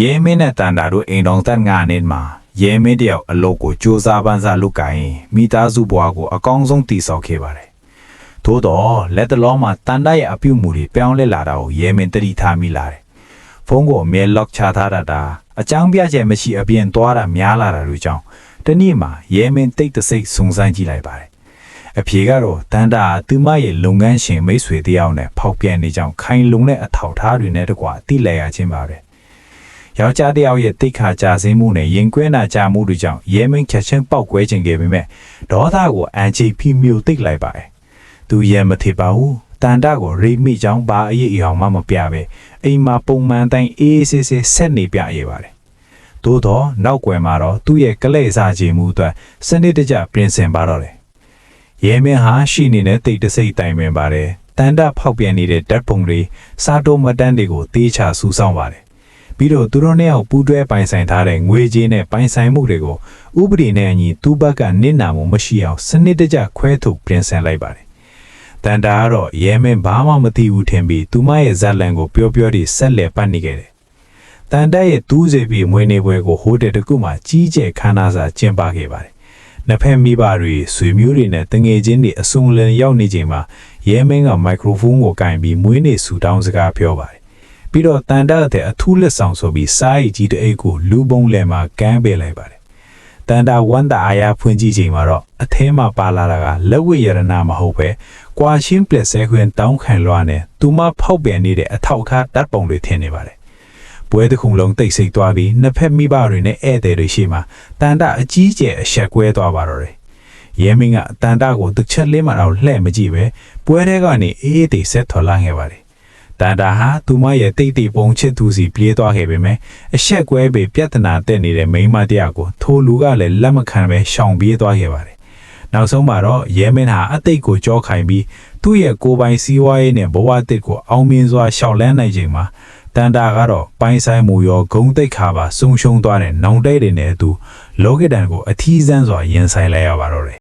ရဲမင်းနဲ့တန်တာတို့အိမ်တော်တက်ငါနေမှာရဲမင်းတယောက်အလုပ်ကိုစူးစမ်းပန်းစားလုပ်ကိုင်မိသားစုဘဝကိုအကောင်းဆုံးတည်ဆောက်ခဲ့ပါတယ်။သို့တော့လက်တလုံးမှာတန်တာရဲ့အပြုအမူတွေပြောင်းလဲလာတာကိုရဲမင်းတတိထားမိလာတယ်။ဖုန်းကိုအမြဲ lock ချထားတာအကြောင်းပြချက်မရှိအပြင်သွားတာများလာတာတို့ကြောင့်တနေ့မှာရဲမင်းတိတ်တဆိတ်စုံစမ်းကြည့်လိုက်ပါတယ်။အဖြေကတော့တန်တာသူမရဲ့လုပ်ငန်းရှင်မိတ်ဆွေတယောက်နဲ့ဖောက်ပြန်နေကြောင်းခိုင်လုံတဲ့အထောက်ထားတွေနဲ့တကွာသိလဲရခြင်းပါပဲ။ယောက်ျားတယောက်ရဲ့တိတ်ခါကြစင်းမှုနဲ့ရင်ကွဲနာကြမှုတွေကြောင့်ရဲမင်းချက်ချင်းပောက်ကွဲခြင်းခဲ့ပေမဲ့ဒေါသကိုအန်ချီဖိမျိုးတိတ်လိုက်ပါတယ်။သူရဲမထေပါဘူး။တန်တာကိုရိမိကြောင်းဘာအရေးအယောင်မှမပြပဲအိမ်မှာပုံမှန်တိုင်းအေးအေးဆေးဆေးဆက်နေပြရပါတယ်။သို့တော့နောက်ွယ်မှာတော့သူ့ရဲ့ကလေးစားခြင်းမှုအတွက်စနစ်တကျပြင်ဆင်ပါတော့တယ်။ရဲမင်းဟာရှိနေတဲ့တိတ်တဆိတ်တိုင်ပင်ပါတယ်။တန်တာဖောက်ပြန်နေတဲ့ဓာတ်ပုံတွေစားတိုးမတန်းတွေကိုတေးချစူးစောင်းပါတယ်။ပြီးတော့သူတို့နဲ့ပူးတွဲပိုင်ဆိုင်ထားတဲ့ငွေကြေးနဲ့ပိုင်ဆိုင်မှုတွေကိုဥပဒေနဲ့အညီသူ့ဘက်ကနစ်နာမှုမရှိအောင်စနစ်တကျခွဲထုတ်ပြင်ဆင်လိုက်ပါတယ်။တန်တာကတော့ရဲမင်းဘာမှမသိဘူးထင်ပြီးသူမရဲ့ဇက်လန်ကိုပြောဒီဆက်လက်ပတ်နေခဲ့တယ်။တန်တာရဲ့တူးစေပြီးမွေးနေပွဲကိုဟိုတယ်တစ်ခုမှာကြီးကျယ်ခမ်းနားစာကျင်းပခဲ့ပါတယ်။နှစ်ဖက်မိဘတွေဆွေမျိုးတွေနဲ့တငယ်ချင်းတွေအစုံလင်ရောက်နေချိန်မှာရဲမင်းကမိုက်ခရိုဖုန်းကိုကင်ပြီးမွေးနေ့ဆူတောင်းစကားပြောပါတယ်။ပြီးတော့တန်တာတဲ့အထူးလက်ဆောင်ဆိုပြီးစားရည်ကြီးတအိတ်ကိုလူပုံလယ်မှာကမ်းပေးလိုက်ပါတယ်။တန်တာဝမ်းတာအားရဖွင့်ကြည့်ချိန်မှာတော့အထဲမှာပါလာတာကလက်ဝတ်ရတနာမဟုတ်ပဲကွာရှင်းပလက်ဆဲခွင်တောင်းခံလွှာနဲ့သူမဖောက်ပြန်နေတဲ့အထောက်အခါဓာတ်ပုံတွေထင်နေပါတယ်။ပွဲတစ်ခုလုံးတိတ်ဆိတ်သွားပြီးနှစ်ဖက်မိဘတွေနဲ့ဧည့်သည်တွေရှိမှတန်တာအကြီးကျယ်အဆက်ကွဲသွားပါတော့တယ်။ရဲမင်းကတန်တာကိုတစ်ချက်လေးမှတော့လှည့်မကြည့်ပဲပွဲထဲကနေအေးအေးဆက်ထွက်လာခဲ့ပါတယ်။တန်တာဟာသူမရဲ့တိတ်တိတ်ပုံချစ်သူစီပြေးသွားခဲ့ပေမဲ့အဆက်ကွဲပြီးပြဿနာတက်နေတဲ့မိန်းမတယောက်ကိုထိုလူကလည်းလက်မခံပဲရှောင်ပြေးသွားခဲ့ပါတယ်။နောက်ဆုံးမှာတော့ရဲမင်းဟာအသိကိုကြောခိုင်ပြီးသူ့ရဲ့ကိုယ်ပိုင်စီးပွားရေးနဲ့ဘဝတစ်ကိုအောင်မြင်စွာရှောက်လန်းနိုင်ချိန်မှာတန်တာကတော့ပိုင်းဆိုင်မှုရောဂုံတိတ်ခါပါဆုံရှုံသွားတဲ့နောင်တဲတွေနဲ့အတူလောကဒန်ကိုအထီးဆန်းစွာရင်ဆိုင်လိုက်ရပါတော့တယ်